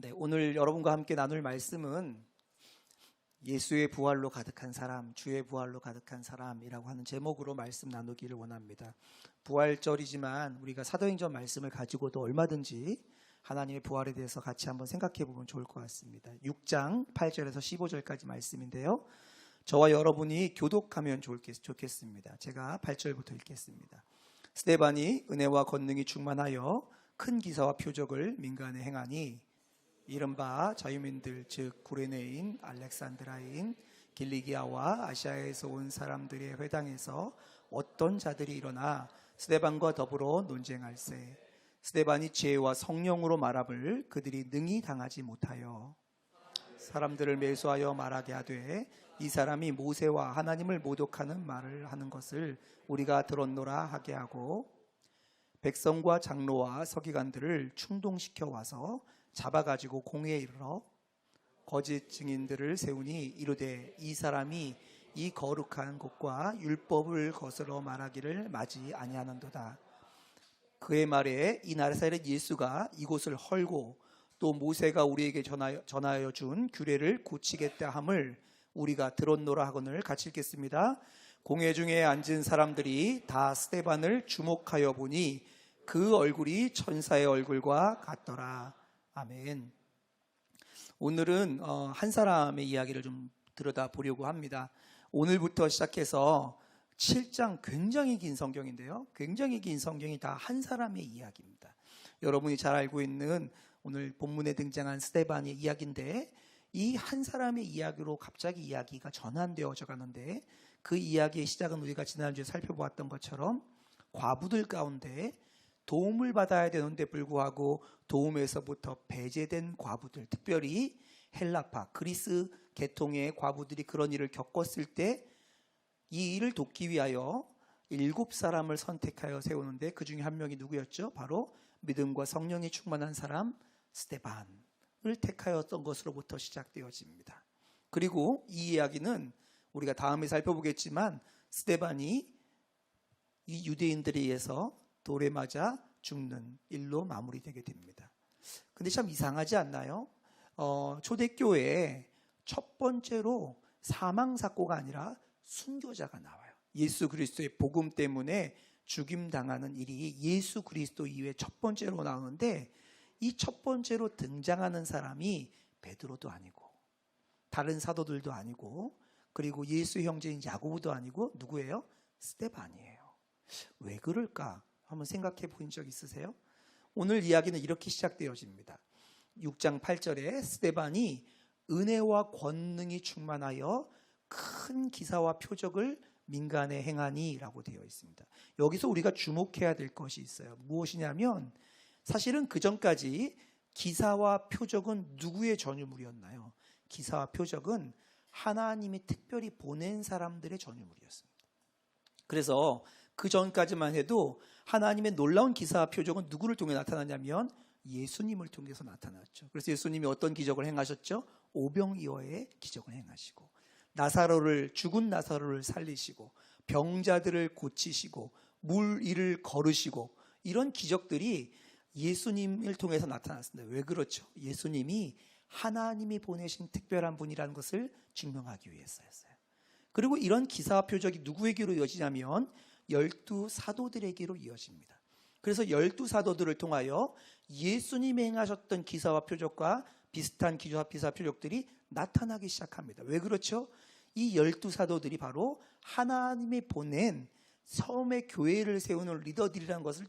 네, 오늘 여러분과 함께 나눌 말씀은 예수의 부활로 가득한 사람, 주의 부활로 가득한 사람이라고 하는 제목으로 말씀 나누기를 원합니다. 부활절이지만 우리가 사도행전 말씀을 가지고도 얼마든지 하나님의 부활에 대해서 같이 한번 생각해 보면 좋을 것 같습니다. 6장 8절에서 15절까지 말씀인데요. 저와 여러분이 교독하면 좋겠습니다. 제가 8절부터 읽겠습니다. 스데반이 은혜와 권능이 충만하여 큰 기사와 표적을 민간에 행하니 이른바 자유민들 즉 구레네인, 알렉산드라인, 길리기아와 아시아에서 온 사람들의 회당에서 어떤 자들이 일어나 스데반과 더불어 논쟁할세. 스데반이 지혜와 성령으로 말함을 그들이 능히 당하지 못하여 사람들을 매수하여 말하게 하되 이 사람이 모세와 하나님을 모독하는 말을 하는 것을 우리가 들었노라 하게 하고 백성과 장로와 서기관들을 충동시켜 와서 잡아가지고 공회에 이르러 거짓 증인들을 세우니 이르되 이 사람이 이 거룩한 곳과 율법을 거스러 말하기를 마지 아니하는도다. 그의 말에 이 나사렛 예수가 이곳을 헐고 또 모세가 우리에게 전하여 준 규례를 고치겠다 함을 우리가 들었노라 하거늘 같이 읽겠습니다. 공회 중에 앉은 사람들이 다 스데반을 주목하여 보니 그 얼굴이 천사의 얼굴과 같더라. 아멘. 오늘은 한 사람의 이야기를 좀 들여다보려고 합니다. 오늘부터 시작해서 7장 굉장히 긴 성경인데요. 굉장히 긴 성경이 다 한 사람의 이야기입니다. 여러분이 잘 알고 있는 오늘 본문에 등장한 스데반의 이야기인데 이 한 사람의 이야기로 갑자기 이야기가 전환되어져 가는데 그 이야기의 시작은 우리가 지난주에 살펴보았던 것처럼 과부들 가운데 도움을 받아야 되는데 불구하고 도움에서부터 배제된 과부들, 특별히 헬라파, 그리스 계통의 과부들이 그런 일을 겪었을 때 이 일을 돕기 위하여 7사람을 선택하여 세우는데 그 중에 한 명이 누구였죠? 바로 믿음과 성령이 충만한 사람 스데반을 택하였던 것으로부터 시작되어집니다. 그리고 이 이야기는 우리가 다음에 살펴보겠지만 스데반이 이 유대인들에 의해서 돌에 맞아 죽는 일로 마무리되게 됩니다. 근데 참 이상하지 않나요? 초대교회에 첫 번째로 사망사고가 아니라 순교자가 나와요. 예수 그리스도의 복음 때문에 죽임당하는 일이 예수 그리스도 이후에 첫 번째로 나오는데 이 첫 번째로 등장하는 사람이 베드로도 아니고 다른 사도들도 아니고 그리고 예수의 형제인 야고보도 아니고 누구예요? 스데반이에요. 왜 그럴까? 한번 생각해 본 적 있으세요? 오늘 이야기는 이렇게 시작되어집니다. 6장 8절에 스데반이 은혜와 권능이 충만하여 큰 기사와 표적을 민간에 행하니 라고 되어 있습니다. 여기서 우리가 주목해야 될 것이 있어요. 무엇이냐면 사실은 그 전까지 기사와 표적은 누구의 전유물이었나요? 기사와 표적은 하나님이 특별히 보낸 사람들의 전유물이었습니다. 그래서 그 전까지만 해도 하나님의 놀라운 기사와 표적은 누구를 통해 나타나냐면 예수님을 통해서 나타났죠. 그래서 예수님이 어떤 기적을 행하셨죠? 오병이어의 기적을 행하시고 죽은 나사로를 살리시고 병자들을 고치시고 물 위를 걸으시고 이런 기적들이 예수님을 통해서 나타났습니다. 왜 그렇죠? 예수님이 하나님이 보내신 특별한 분이라는 것을 증명하기 위해서였어요. 그리고 이런 기사와 표적이 누구에게로 이어지냐면 12 사도들에게로 이어집니다. 그래서 12 사도들을 통하여 예수님이 행하셨던 기사와 표적과 비슷한 기사와 표적들이 나타나기 시작합니다. 왜 그렇죠? 이 12 사도들이 바로 하나님이 보낸 처음에 교회를 세우는 리더들이라는 것을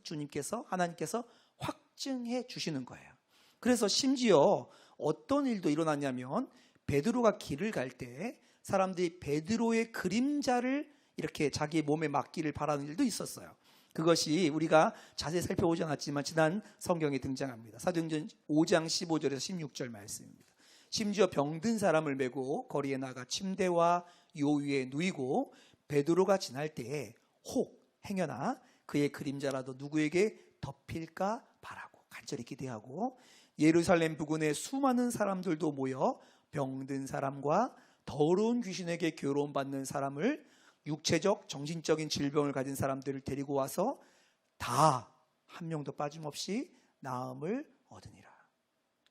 하나님께서 확증해 주시는 거예요. 그래서 심지어 어떤 일도 일어났냐면 베드로가 길을 갈 때 사람들이 베드로의 그림자를 이렇게 자기 몸에 맡기를 바라는 일도 있었어요. 그것이 우리가 자세히 살펴보지 않았지만 지난 성경에 등장합니다. 사도행전 5장 15절에서 16절 말씀입니다. 심지어 병든 사람을 메고 거리에 나가 침대와 요 위에 누이고 베드로가 지날 때에 혹 행여나 그의 그림자라도 누구에게 덮일까 바라고 간절히 기대하고 예루살렘 부근에 수많은 사람들도 모여 병든 사람과 더러운 귀신에게 괴로움받는 사람을 육체적, 정신적인 질병을 가진 사람들을 데리고 와서 다 한 명도 빠짐없이 나음을 얻으니라.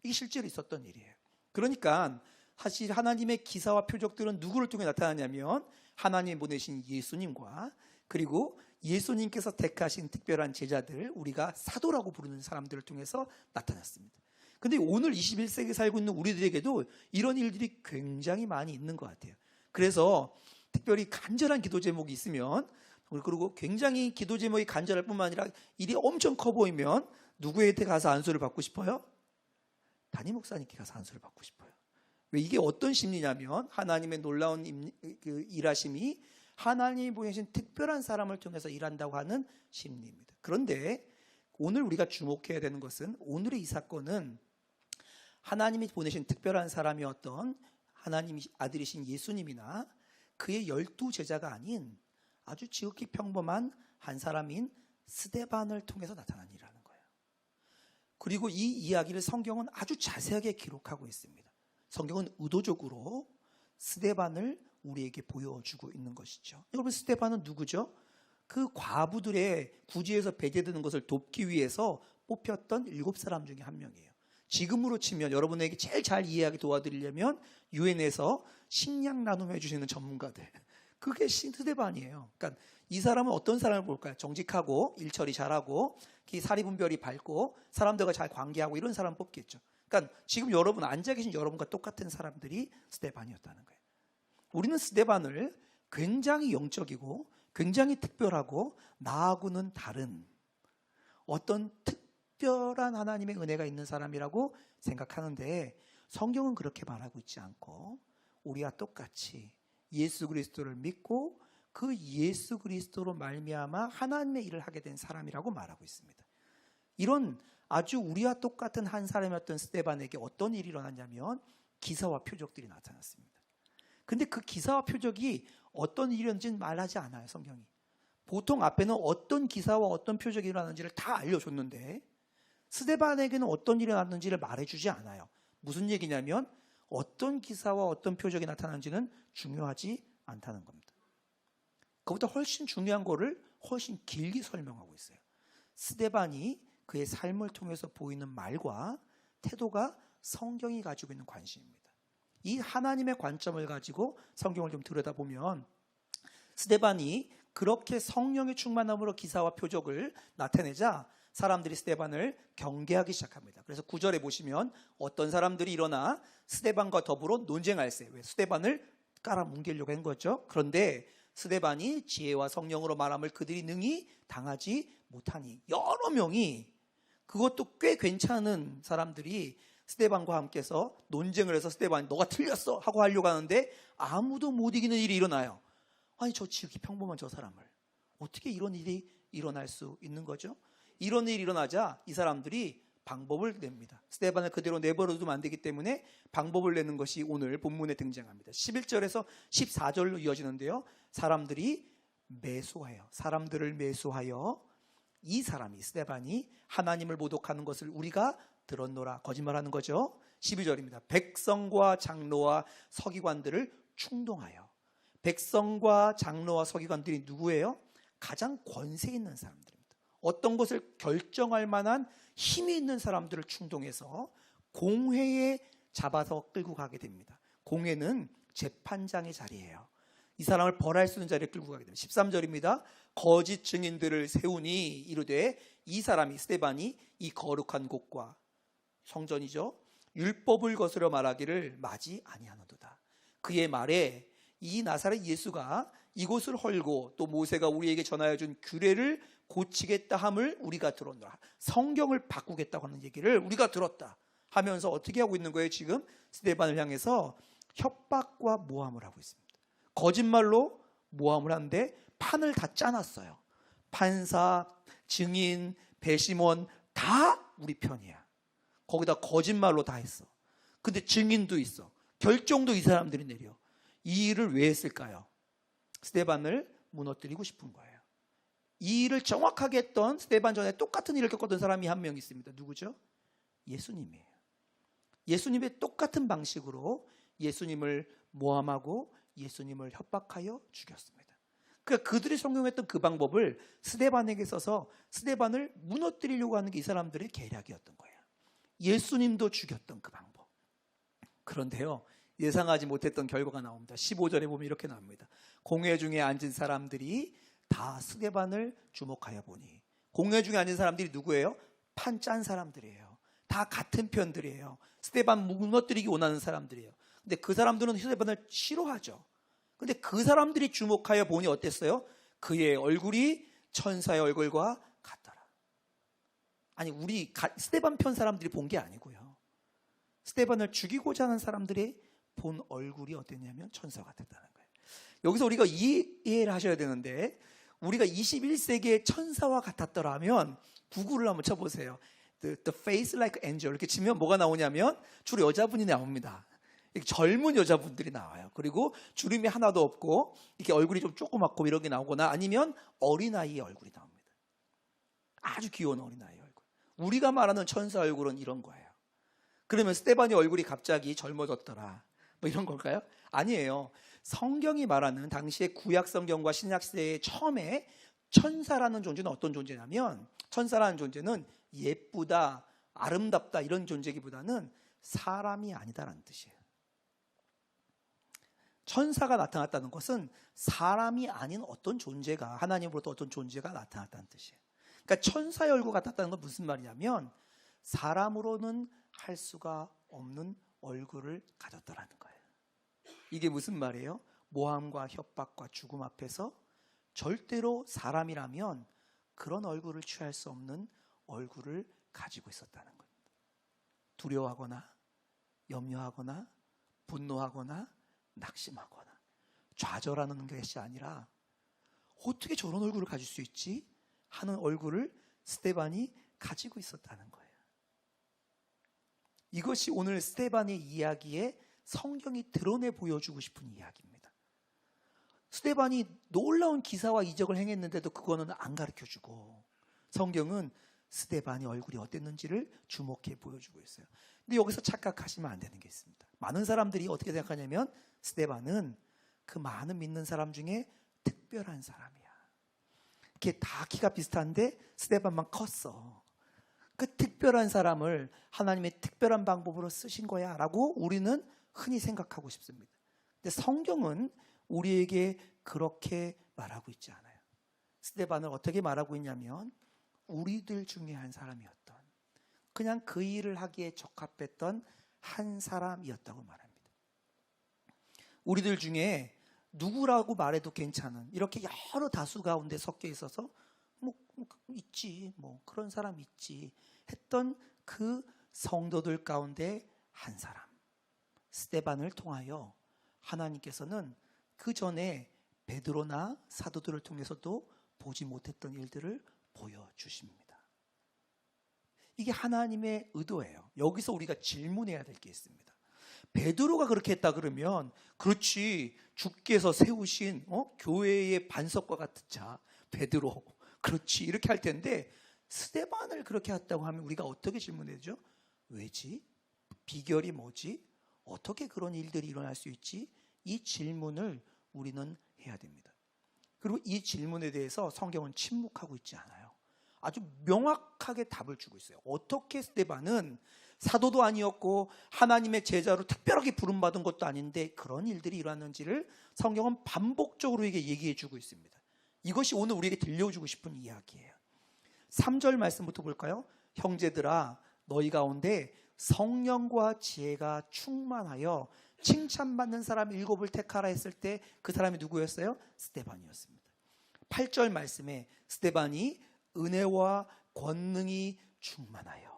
이게 실제로 있었던 일이에요. 그러니까 사실 하나님의 기사와 표적들은 누구를 통해 나타나냐면 하나님이 보내신 예수님과 그리고 예수님께서 택하신 특별한 제자들, 우리가 사도라고 부르는 사람들을 통해서 나타났습니다. 근데 오늘 21세기에 살고 있는 우리들에게도 이런 일들이 굉장히 많이 있는 것 같아요. 그래서 특별히 간절한 기도 제목이 있으면, 그리고 굉장히 기도 제목이 간절할 뿐만 아니라 일이 엄청 커 보이면 누구한테 가서 안수를 받고 싶어요? 담임 목사님께 가서 안수를 받고 싶어요. 왜? 이게 어떤 심리냐면 하나님의 놀라운 일하심이 하나님이 보내신 특별한 사람을 통해서 일한다고 하는 심리입니다. 그런데 오늘 우리가 주목해야 되는 것은, 오늘의 이 사건은 하나님이 보내신 특별한 사람이었던 하나님의 아들이신 예수님이나 그의 12 제자가 아닌 아주 지극히 평범한 한 사람인 스데반을 통해서 나타난 일이라는 거예요. 그리고 이 이야기를 성경은 아주 자세하게 기록하고 있습니다. 성경은 의도적으로 스데반을 우리에게 보여주고 있는 것이죠. 여러분, 스데반은 누구죠? 그 과부들의 구지에서 배제되는 것을 돕기 위해서 뽑혔던 7사람 중에 한 명이에요. 지금으로 치면 여러분에게 제일 잘 이해하게 도와드리려면 유엔에서 식량 나눔해 주시는 전문가들, 그게 스데반이에요. 그러니까 이 사람은 어떤 사람을 볼까요? 정직하고 일처리 잘하고 사리분별이 밝고 사람들과 잘 관계하고 이런 사람 뽑겠죠. 그러니까 지금 여러분 앉아 계신 여러분과 똑같은 사람들이 스데반이었다는 거예요. 우리는 스데반을 굉장히 영적이고 굉장히 특별하고 나하고는 다른 어떤 특별한 하나님의 은혜가 있는 사람이라고 생각하는데, 성경은 그렇게 말하고 있지 않고 우리와 똑같이 예수 그리스도를 믿고 그 예수 그리스도로 말미암아 하나님의 일을 하게 된 사람이라고 말하고 있습니다. 이런 아주 우리와 똑같은 한 사람이었던 스데반에게 어떤 일이 일어났냐면 기사와 표적들이 나타났습니다. 근데 그 기사와 표적이 어떤 일이었는지는 말하지 않아요, 성경이. 보통 앞에는 어떤 기사와 어떤 표적이 일어났는지를 다 알려줬는데 스데반에게는 어떤 일이 일어났는지를 말해주지 않아요. 무슨 얘기냐면 어떤 기사와 어떤 표적이 나타났는지는 중요하지 않다는 겁니다. 그보다 훨씬 중요한 거를 훨씬 길게 설명하고 있어요. 스데반이 그의 삶을 통해서 보이는 말과 태도가 성경이 가지고 있는 관심입니다. 이 하나님의 관점을 가지고 성경을 좀 들여다보면 스데반이 그렇게 성령의 충만함으로 기사와 표적을 나타내자 사람들이 스데반을 경계하기 시작합니다. 그래서 9절에 보시면 어떤 사람들이 일어나 스데반과 더불어 논쟁할세. 왜? 스데반을 깔아뭉개려고 한 거죠. 그런데 스데반이 지혜와 성령으로 말함을 그들이 능히 당하지 못하니, 여러 명이, 그것도 꽤 괜찮은 사람들이 스데반과 함께서 논쟁을 해서 스데반이 너가 틀렸어 하고 하려고 하는데 아무도 못 이기는 일이 일어나요. 아니, 저 지극히 평범한 저 사람을 어떻게 이런 일이 일어날 수 있는 거죠? 이런 일이 일어나자 이 사람들이 방법을 냅니다. 스데반을 그대로 내버려두면 안 되기 때문에 방법을 내는 것이 오늘 본문에 등장합니다. 11절에서 14절로 이어지는데요, 사람들을 매수하여 이 사람이, 스데반이 하나님을 모독하는 것을 우리가 들었노라, 거짓말하는 거죠. 12절입니다. 백성과 장로와 서기관들을 충동하여. 백성과 장로와 서기관들이 누구예요? 가장 권세 있는 사람들입니다. 어떤 것을 결정할 만한 힘이 있는 사람들을 충동해서 공회에 잡아서 끌고 가게 됩니다. 공회는 재판장의 자리예요. 이 사람을 벌할 수 있는 자리에 끌고 가게 됩니다. 13절입니다. 거짓 증인들을 세우니 이르되, 이 사람이, 스데반이 이 거룩한 곳과, 성전이죠, 율법을 거스려 말하기를 마지 아니하노도다. 그의 말에 이 나사렛 예수가 이곳을 헐고 또 모세가 우리에게 전하여 준 규례를 고치겠다 함을 우리가 들었노라. 성경을 바꾸겠다고 하는 얘기를 우리가 들었다 하면서 어떻게 하고 있는 거예요? 지금 스데반을 향해서 협박과 모함을 하고 있습니다. 거짓말로 모함을 하는데 판을 다 짜놨어요. 판사, 증인, 배심원 다 우리 편이야. 거기다 거짓말로 다 했어. 근데 증인도 있어. 결정도 이 사람들이 내려. 이 일을 왜 했을까요? 스데반을 무너뜨리고 싶은 거예요. 이 일을 정확하게 했던, 스데반 전에 똑같은 일을 겪었던 사람이 한 명 있습니다. 누구죠? 예수님이에요. 예수님의 똑같은 방식으로 예수님을 모함하고 예수님을 협박하여 죽였습니다. 그러니까 그들이 성공했던 그 방법을 스데반에게 써서 스데반을 무너뜨리려고 하는 게 이 사람들의 계략이었던 거예요. 예수님도 죽였던 그 방법. 그런데요, 예상하지 못했던 결과가 나옵니다. 15절에 보면 이렇게 나옵니다. 공회 중에 앉은 사람들이 다 스데반을 주목하여 보니. 공회 중에 앉은 사람들이 누구예요? 판 짠 사람들이에요. 다 같은 편들이에요. 스데반 무너뜨리기 원하는 사람들이에요. 근데 그 사람들은 스데반을 싫어하죠. 근데 그 사람들이 주목하여 보니 어땠어요? 그의 얼굴이 천사의 얼굴과 같더라. 아니, 우리 스데반 편 사람들이 본 게 아니고요. 스데반을 죽이고자 하는 사람들이 본 얼굴이 어땠냐면 천사 같았다는 거예요. 여기서 우리가 이해를 하셔야 되는데, 우리가 21세기의 천사와 같았더라면 구글을 한번 쳐보세요. The face like angel 이렇게 치면 뭐가 나오냐면 주로 여자분이 나옵니다. 젊은 여자분들이 나와요. 그리고 주름이 하나도 없고 이렇게 얼굴이 좀 조그맣고 이런 게 나오거나, 아니면 어린아이의 얼굴이 나옵니다. 아주 귀여운 어린아이의 얼굴. 우리가 말하는 천사 얼굴은 이런 거예요. 그러면 스데반이 얼굴이 갑자기 젊어졌더라, 뭐 이런 걸까요? 아니에요. 성경이 말하는 당시의 구약 성경과 신약 시대의 처음에 천사라는 존재는 어떤 존재냐면, 천사라는 존재는 예쁘다, 아름답다 이런 존재기보다는 사람이 아니다라는 뜻이에요. 천사가 나타났다는 것은 사람이 아닌 어떤 존재가, 하나님으로부터 어떤 존재가 나타났다는 뜻이에요. 그러니까 천사의 얼굴 같았다는 건 무슨 말이냐면, 사람으로는 할 수가 없는 얼굴을 가졌더라는 거예요. 이게 무슨 말이에요? 모함과 협박과 죽음 앞에서 절대로 사람이라면 그런 얼굴을 취할 수 없는 얼굴을 가지고 있었다는 겁니다. 두려워하거나 염려하거나 분노하거나 낙심하거나 좌절하는 것이 아니라, 어떻게 저런 얼굴을 가질 수 있지? 하는 얼굴을 스데반이 가지고 있었다는 거예요. 이것이 오늘 스데반의 이야기에 성경이 드러내 보여주고 싶은 이야기입니다. 스데반이 놀라운 기사와 이적을 행했는데도 그거는 안 가르쳐주고, 성경은 스데반의 얼굴이 어땠는지를 주목해 보여주고 있어요. 근데 여기서 착각하시면 안 되는 게 있습니다. 많은 사람들이 어떻게 생각하냐면, 스데반은 그 많은 믿는 사람 중에 특별한 사람이야. 이렇게 다 키가 비슷한데 스데반만 컸어. 그 특별한 사람을 하나님의 특별한 방법으로 쓰신 거야 라고 우리는 흔히 생각하고 싶습니다. 근데 성경은 우리에게 그렇게 말하고 있지 않아요. 스데반을 어떻게 말하고 있냐면, 우리들 중에 한 사람이었던, 그냥 그 일을 하기에 적합했던 한 사람이었다고 말합니다. 우리들 중에 누구라고 말해도 괜찮은, 이렇게 여러 다수 가운데 섞여 있어서 있지, 그런 사람 있지 했던 그 성도들 가운데 한 사람, 스데반을 통하여 하나님께서는 그 전에 베드로나 사도들을 통해서도 보지 못했던 일들을 보여주십니다. 이게 하나님의 의도예요. 여기서 우리가 질문해야 될 게 있습니다. 베드로가 그렇게 했다 그러면, 그렇지, 주께서 세우신 교회의 반석과 같은 자 베드로, 그렇지, 이렇게 할 텐데, 스데반을 그렇게 했다고 하면 우리가 어떻게 질문해야 되죠? 왜지? 비결이 뭐지? 어떻게 그런 일들이 일어날 수 있지? 이 질문을 우리는 해야 됩니다. 그리고 이 질문에 대해서 성경은 침묵하고 있지 않아요. 아주 명확하게 답을 주고 있어요. 어떻게 스데반은 사도도 아니었고 하나님의 제자로 특별하게 부름받은 것도 아닌데 그런 일들이 일어났는지를 성경은 반복적으로 얘기해 주고 있습니다. 이것이 오늘 우리에게 들려주고 싶은 이야기예요. 3절 말씀부터 볼까요? 형제들아, 너희 가운데 성령과 지혜가 충만하여 칭찬받는 사람 7을 택하라 했을 때 그 사람이 누구였어요? 스데반이었습니다. 8절 말씀에 스데반이 은혜와 권능이 충만하여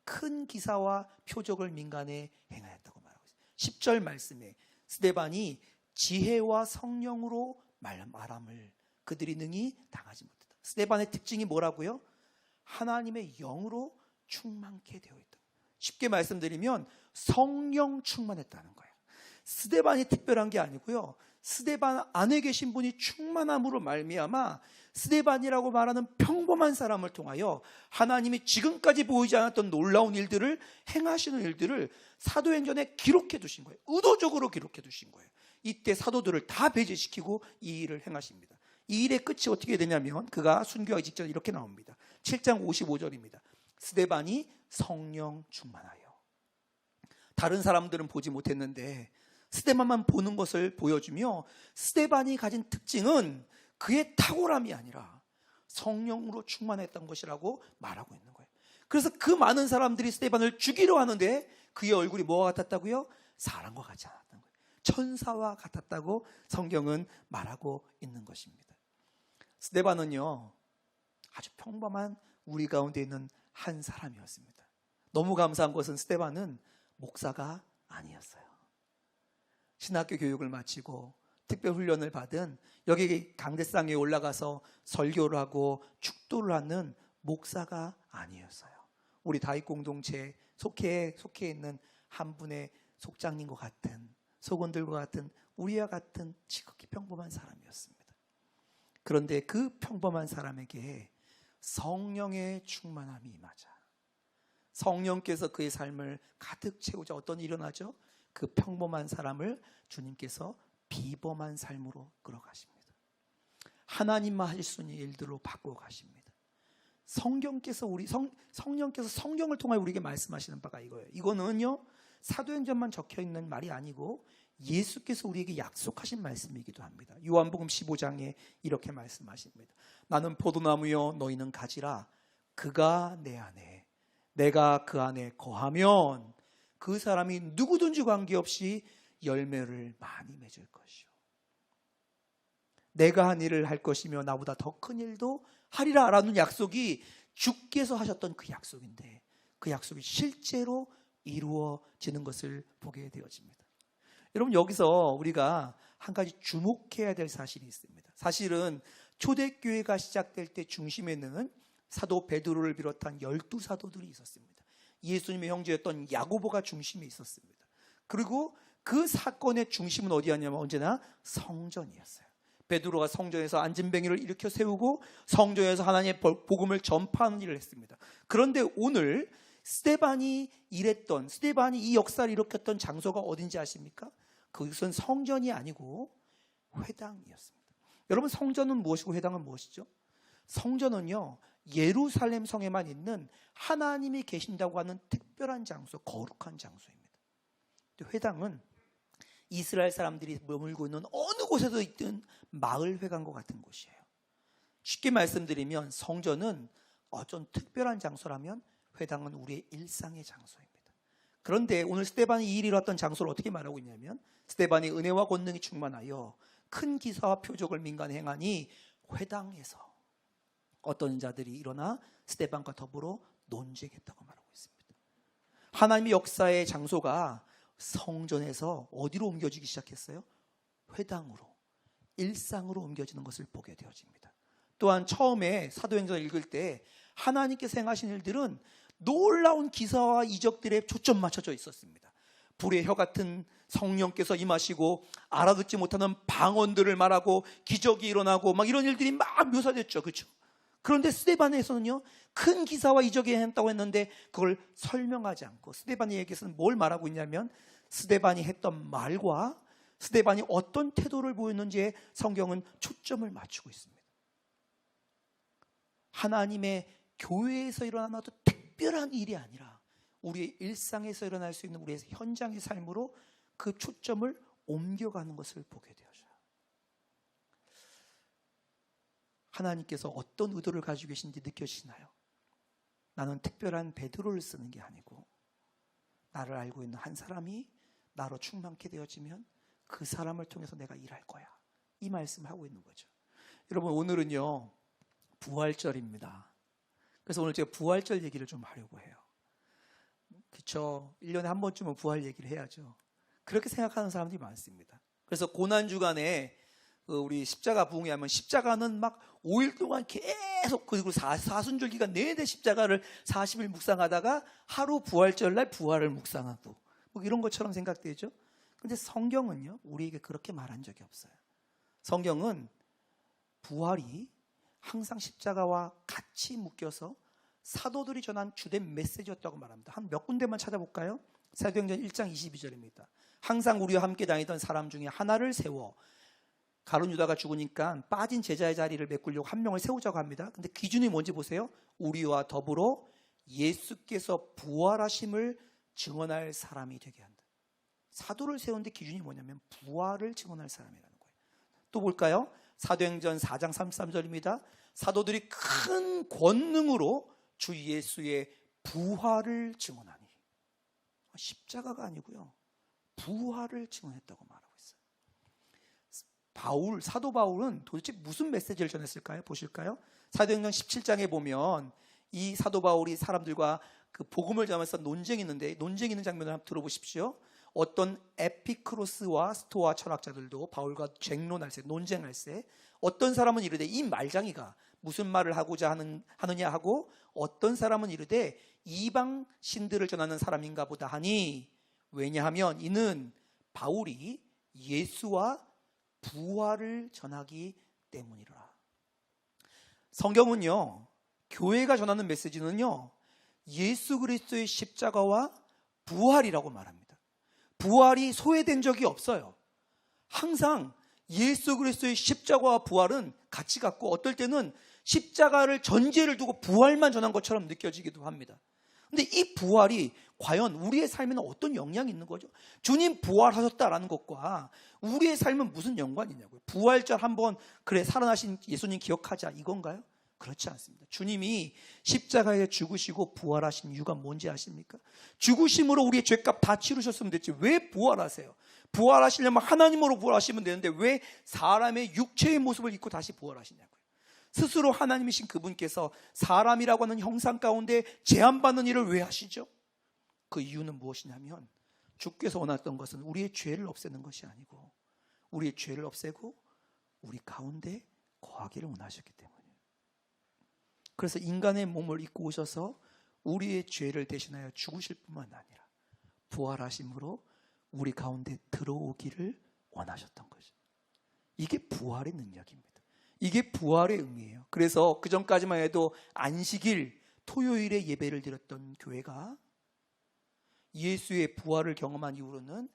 큰 기사와 표적을 민간에 행하였다고 말하고 있어요. 10절 말씀에 스데반이 지혜와 성령으로 말함을 그들이 능히 당하지 못했다. 스데반의 특징이 뭐라고요? 하나님의 영으로 충만케 되어 있다. 쉽게 말씀드리면 성령 충만했다는 거예요. 스데반이 특별한 게 아니고요, 스데반 안에 계신 분이 충만함으로 말미암아 스데반이라고 말하는 평범한 사람을 통하여 하나님이 지금까지 보이지 않았던 놀라운 일들을 행하시는 일들을 사도행전에 기록해 두신 거예요. 의도적으로 기록해 두신 거예요. 이때 사도들을 다 배제시키고 이 일을 행하십니다. 이 일의 끝이 어떻게 되냐면, 그가 순교하기 직전에 이렇게 나옵니다. 7장 55절입니다. 스데반이 성령 충만하여. 다른 사람들은 보지 못했는데 스데반만 보는 것을 보여주며, 스데반이 가진 특징은 그의 탁월함이 아니라 성령으로 충만했던 것이라고 말하고 있는 거예요. 그래서 그 많은 사람들이 스데반을 죽이려 하는데 그의 얼굴이 뭐와 같았다고요? 사람과 같지 않았던 거예요. 천사와 같았다고 성경은 말하고 있는 것입니다. 스데반은요, 아주 평범한 우리 가운데 있는 한 사람이었습니다. 너무 감사한 것은 스데반은 목사가 아니었어요. 신학교 교육을 마치고 특별 훈련을 받은, 여기 강대상에 올라가서 설교를 하고 축도를 하는 목사가 아니었어요. 우리 다윗 공동체에 속해 있는 한 분의 속장님과 같은, 속원들과 같은, 우리와 같은 지극히 평범한 사람이었습니다. 그런데 그 평범한 사람에게 성령의 충만함이 임하자, 성령께서 그의 삶을 가득 채우자 어떤 일이 일어나죠? 그 평범한 사람을 주님께서 비범한 삶으로 끌어가십니다. 하나님만 하실 수 있는 일들로 바꾸어 가십니다. 성령께서 성경을 통하여 우리에게 말씀하시는 바가 이거예요. 이거는요, 사도행전만 적혀 있는 말이 아니고 예수께서 우리에게 약속하신 말씀이기도 합니다. 요한복음 15장에 이렇게 말씀하십니다. 나는 포도나무요 너희는 가지라. 그가 내 안에, 내가 그 안에 거하면 그 사람이 누구든지 관계없이 열매를 많이 맺을 것이요, 내가 한 일을 할 것이며 나보다 더 큰 일도 하리라 라는 약속이 주께서 하셨던 그 약속인데, 그 약속이 실제로 이루어지는 것을 보게 되어집니다. 여러분, 여기서 우리가 한 가지 주목해야 될 사실이 있습니다. 사실은 초대교회가 시작될 때 중심에는 사도 베드로를 비롯한 12사도들이 있었습니다. 예수님의 형제였던 야고보가 중심에 있었습니다. 그리고 그 사건의 중심은 어디였냐면 언제나 성전이었어요. 베드로가 성전에서 안진뱅이를 일으켜 세우고 성전에서 하나님의 복음을 전파하는 일을 했습니다. 그런데 오늘 스데반이 이 역사를 일으켰던 장소가 어딘지 아십니까? 그것은 성전이 아니고 회당이었습니다. 여러분, 성전은 무엇이고 회당은 무엇이죠? 성전은요, 예루살렘 성에만 있는 하나님이 계신다고 하는 특별한 장소, 거룩한 장소입니다. 회당은 이스라엘 사람들이 머물고 있는 어느 곳에도 있든 마을 회관과 같은 곳이에요. 쉽게 말씀드리면 성전은 어떤 특별한 장소라면 회당은 우리의 일상의 장소입니다. 그런데 오늘 스데반이 이 일이 일어났던 장소를 어떻게 말하고 있냐면, 스데반이 은혜와 권능이 충만하여 큰 기사와 표적을 민간에 행하니 회당에서 어떤 자들이 일어나 스데반과 더불어 논쟁했다고 말하고 있습니다. 하나님의 역사의 장소가 성전에서 어디로 옮겨지기 시작했어요? 회당으로, 일상으로 옮겨지는 것을 보게 되어집니다. 또한 처음에 사도행전을 읽을 때 하나님께서 행하신 일들은 놀라운 기사와 이적들에 초점 맞춰져 있었습니다. 불의 혀 같은 성령께서 임하시고 알아듣지 못하는 방언들을 말하고 기적이 일어나고 막 이런 일들이 막 묘사됐죠. 그렇죠? 그런데 스데반에서는요, 큰 기사와 이적이 했다고 했는데 그걸 설명하지 않고 스데반에게서는 뭘 말하고 있냐면, 스데반이 했던 말과 스데반이 어떤 태도를 보였는지에 성경은 초점을 맞추고 있습니다. 하나님의 교회에서 일어나는 어떤 특별한 일이 아니라 우리의 일상에서 일어날 수 있는 우리의 현장의 삶으로 그 초점을 옮겨가는 것을 보게 되어져요. 하나님께서 어떤 의도를 가지고 계신지 느껴지시나요? 나는 특별한 베드로를 쓰는 게 아니고 나를 알고 있는 한 사람이 나로 충만케 되어지면 그 사람을 통해서 내가 일할 거야, 이 말씀을 하고 있는 거죠. 여러분, 오늘은요 부활절입니다. 그래서 오늘 제가 부활절 얘기를 좀 하려고 해요. 그렇죠? 1년에 한 번쯤은 부활 얘기를 해야죠. 그렇게 생각하는 사람들이 많습니다. 그래서 고난주간에 우리 십자가 부흥회 하면 십자가는 막 5일 동안 계속, 그리고 사순절기가 내내 십자가를 40일 묵상하다가 하루 부활절날 부활을 묵상하고 뭐 이런 것처럼 생각되죠. 근데 성경은요 우리에게 그렇게 말한 적이 없어요. 성경은 부활이 항상 십자가와 같이 묶여서 사도들이 전한 주된 메시지였다고 말합니다. 한 몇 군데만 찾아볼까요? 사도행전 1장 22절입니다. 항상 우리와 함께 다니던 사람 중에 하나를 세워, 가룟 유다가 죽으니까 빠진 제자의 자리를 메꾸려고 한 명을 세우자고 합니다. 근데 기준이 뭔지 보세요. 우리와 더불어 예수께서 부활하심을 증언할 사람이 되게 한다. 사도를 세우는데 기준이 뭐냐면 부활을 증언할 사람이라는 거예요. 또 볼까요? 사도행전 4장 33절입니다. 사도들이 큰 권능으로 주 예수의 부활을 증언하니. 십자가가 아니고요, 부활을 증언했다고 말하고 있어요. 사도 바울은 도대체 무슨 메시지를 전했을까요? 보실까요? 사도행전 17장에 보면 이 사도 바울이 사람들과 그 복음을 전하면서 논쟁이 있는데, 논쟁 있는 장면을 한번 들어보십시오. 어떤 에피크로스와 스토아 철학자들도 바울과 쟁론할세, 논쟁할세, 어떤 사람은 이르되 이 말장이가 무슨 말을 하고자 하느냐 하고, 어떤 사람은 이르되 이방 신들을 전하는 사람인가 보다 하니, 왜냐하면 이는 바울이 예수와 부활을 전하기 때문이라. 성경은요, 교회가 전하는 메시지는요, 예수 그리스도의 십자가와 부활이라고 말합니다. 부활이 소외된 적이 없어요. 항상 예수 그리스도의 십자가와 부활은 같이 갔고, 어떨 때는 십자가를 전제를 두고 부활만 전한 것처럼 느껴지기도 합니다. 근데 이 부활이 과연 우리의 삶에는 어떤 영향이 있는 거죠? 주님 부활하셨다라는 것과 우리의 삶은 무슨 연관이 있냐고요? 부활절 한번 그래 살아나신 예수님 기억하자 이건가요? 그렇지 않습니다. 주님이 십자가에 죽으시고 부활하신 이유가 뭔지 아십니까? 죽으심으로 우리의 죄값 다 치르셨으면 됐지 왜 부활하세요? 부활하시려면 하나님으로 부활하시면 되는데 왜 사람의 육체의 모습을 입고 다시 부활하시냐고요. 스스로 하나님이신 그분께서 사람이라고 하는 형상 가운데 제한받는 일을 왜 하시죠? 그 이유는 무엇이냐면, 주께서 원했던 것은 우리의 죄를 없애는 것이 아니고 우리의 죄를 없애고 우리 가운데 거하기를 원하셨기 때문이에요. 그래서 인간의 몸을 입고 오셔서 우리의 죄를 대신하여 죽으실 뿐만 아니라 부활하심으로 우리 가운데 들어오기를 원하셨던 거죠. 이게 부활의 능력입니다. 이게 부활의 의미예요. 그래서 그 전까지만 해도 안식일, 토요일에 예배를 드렸던 교회가 예수의 부활을 경험한 이후로는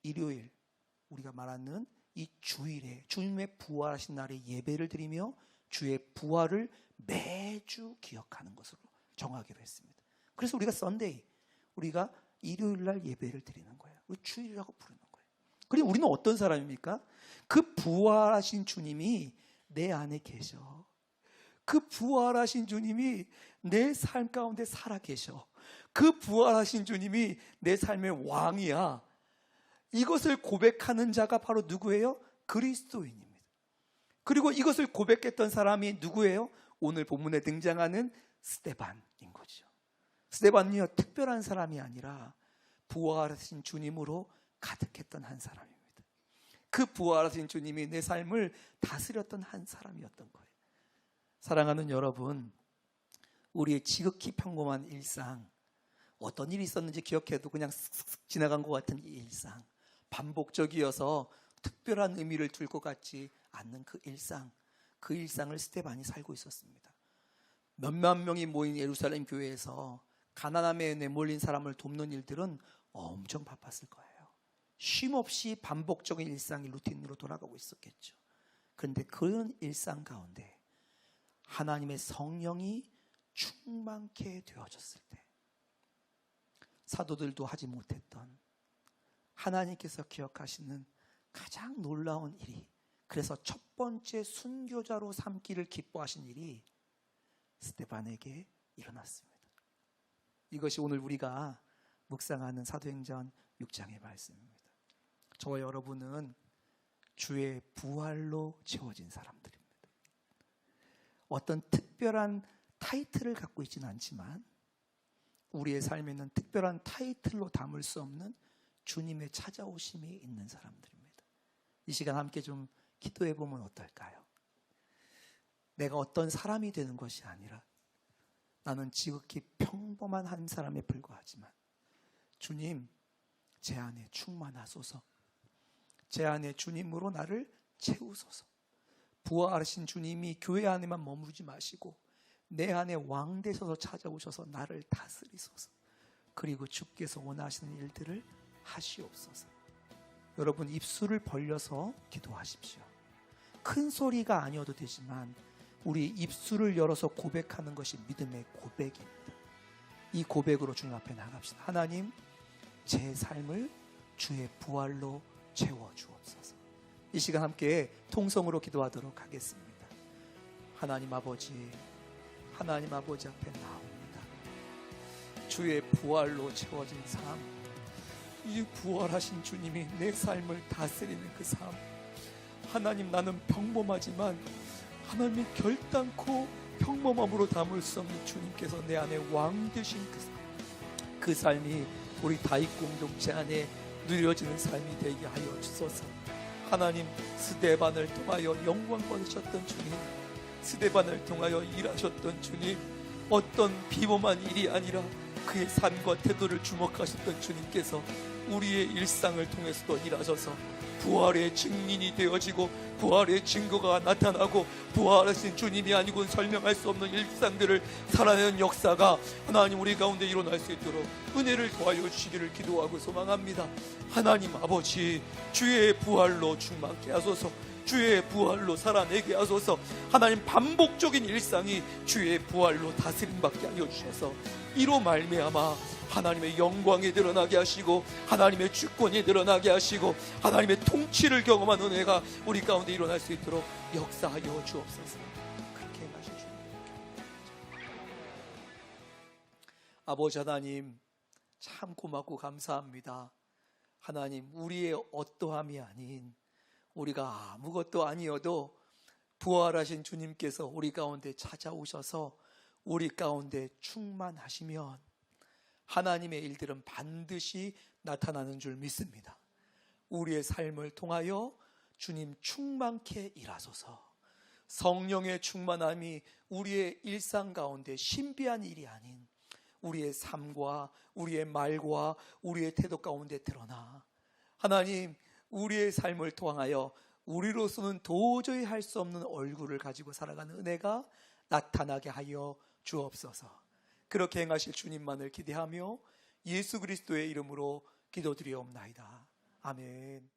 일요일, 우리가 말하는 이 주일에 주님의 부활하신 날에 예배를 드리며 주의 부활을 매주 기억하는 것으로 정하기로 했습니다. 그래서 우리가 썬데이, 우리가 일요일 날 예배를 드리는 거예요. 우리 주일이라고 부르는 거예요. 그리고 우리는 어떤 사람입니까? 그 부활하신 주님이 내 안에 계셔. 그 부활하신 주님이 내 삶 가운데 살아 계셔. 그 부활하신 주님이 내 삶의 왕이야. 이것을 고백하는 자가 바로 누구예요? 그리스도인입니다. 그리고 이것을 고백했던 사람이 누구예요? 오늘 본문에 등장하는 스데반인 거죠. 스데반은요, 특별한 사람이 아니라 부활하신 주님으로 가득했던 한 사람입니다. 그 부활하신 주님이 내 삶을 다스렸던 한 사람이었던 거예요. 사랑하는 여러분, 우리의 지극히 평범한 일상, 어떤 일이 있었는지 기억해도 그냥 쓱쓱 지나간 것 같은 이 일상, 반복적이어서 특별한 의미를 둘 것 같지 않는 그 일상을 스데반이 살고 있었습니다. 몇만 명이 모인 예루살렘 교회에서 가난함에 내몰린 사람을 돕는 일들은 엄청 바빴을 거예요. 쉼없이 반복적인 일상이 루틴으로 돌아가고 있었겠죠. 그런데 그런 일상 가운데 하나님의 성령이 충만케 되어졌을 때, 사도들도 하지 못했던 하나님께서 기억하시는 가장 놀라운 일이, 그래서 첫 번째 순교자로 삼기를 기뻐하신 일이 스데반에게 일어났습니다. 이것이 오늘 우리가 묵상하는 사도행전 6장의 말씀입니다. 저와 여러분은 주의 부활로 채워진 사람들입니다. 어떤 특별한 타이틀을 갖고 있지는 않지만 우리의 삶에는 특별한 타이틀로 담을 수 없는 주님의 찾아오심이 있는 사람들입니다. 이 시간 함께 좀 기도해 보면 어떨까요? 내가 어떤 사람이 되는 것이 아니라 나는 지극히 평범한 한 사람에 불과하지만 주님, 제 안에 충만하소서. 제 안에 주님으로 나를 채우소서. 부활하신 주님이 교회 안에만 머무르지 마시고 내 안에 왕 되셔서 찾아오셔서 나를 다스리소서. 그리고 주께서 원하시는 일들을 하시옵소서. 여러분, 입술을 벌려서 기도하십시오. 큰 소리가 아니어도 되지만 우리 입술을 열어서 고백하는 것이 믿음의 고백입니다. 이 고백으로 주님 앞에 나갑시다. 하나님, 제 삶을 주의 부활로 채워 주옵소서. 이 시간 함께 통성으로 기도하도록 하겠습니다. 하나님 아버지 앞에 나옵니다. 주의 부활로 채워진 삶, 이 부활하신 주님이 내 삶을 다스리는 그 삶. 하나님, 나는 평범하지만 하나님이 결단코 평범함으로 담을 수 없는 주님께서 내 안에 왕 되신 그 삶, 그 삶이 우리 다윗 공동체 안에 누려지는 삶이 되게 하여 주소서. 하나님, 스데반을 통하여 영광 받으셨던 주님, 스데반을 통하여 일하셨던 주님, 어떤 비범한 일이 아니라 그의 삶과 태도를 주목하셨던 주님께서 우리의 일상을 통해서도 일하셔서 부활의 증인이 되어지고 부활의 증거가 나타나고 부활하신 주님이 아니고는 설명할 수 없는 일상들을 살아내는 역사가 하나님 우리 가운데 일어날 수 있도록 은혜를 도와여 주시기를 기도하고 소망합니다. 하나님 아버지, 주의 부활로 충만케 하소서. 주의 부활로 살아내게 하소서. 하나님, 반복적인 일상이 주의 부활로 다스림받게 하여 주셔서 이로 말미암아 하나님의 영광이 드러나게 하시고 하나님의 주권이 드러나게 하시고 하나님의 통치를 경험한 은혜가 우리 가운데 일어날 수 있도록 역사하여 주옵소서. 그렇게 행하실 주님, 아버지 하나님, 참 고맙고 감사합니다. 하나님, 우리의 어떠함이 아닌, 우리가 아무것도 아니어도 부활하신 주님께서 우리 가운데 찾아오셔서 우리 가운데 충만하시면 하나님의 일들은 반드시 나타나는 줄 믿습니다. 우리의 삶을 통하여 주님 충만케 일하소서. 성령의 충만함이 우리의 일상 가운데 신비한 일이 아닌 우리의 삶과 우리의 말과 우리의 태도 가운데 드러나 하나님, 우리의 삶을 통하여 우리로서는 도저히 할 수 없는 얼굴을 가지고 살아가는 은혜가 나타나게 하여 주옵소서. 그렇게 행하실 주님만을 기대하며 예수 그리스도의 이름으로 기도드리옵나이다. 아멘.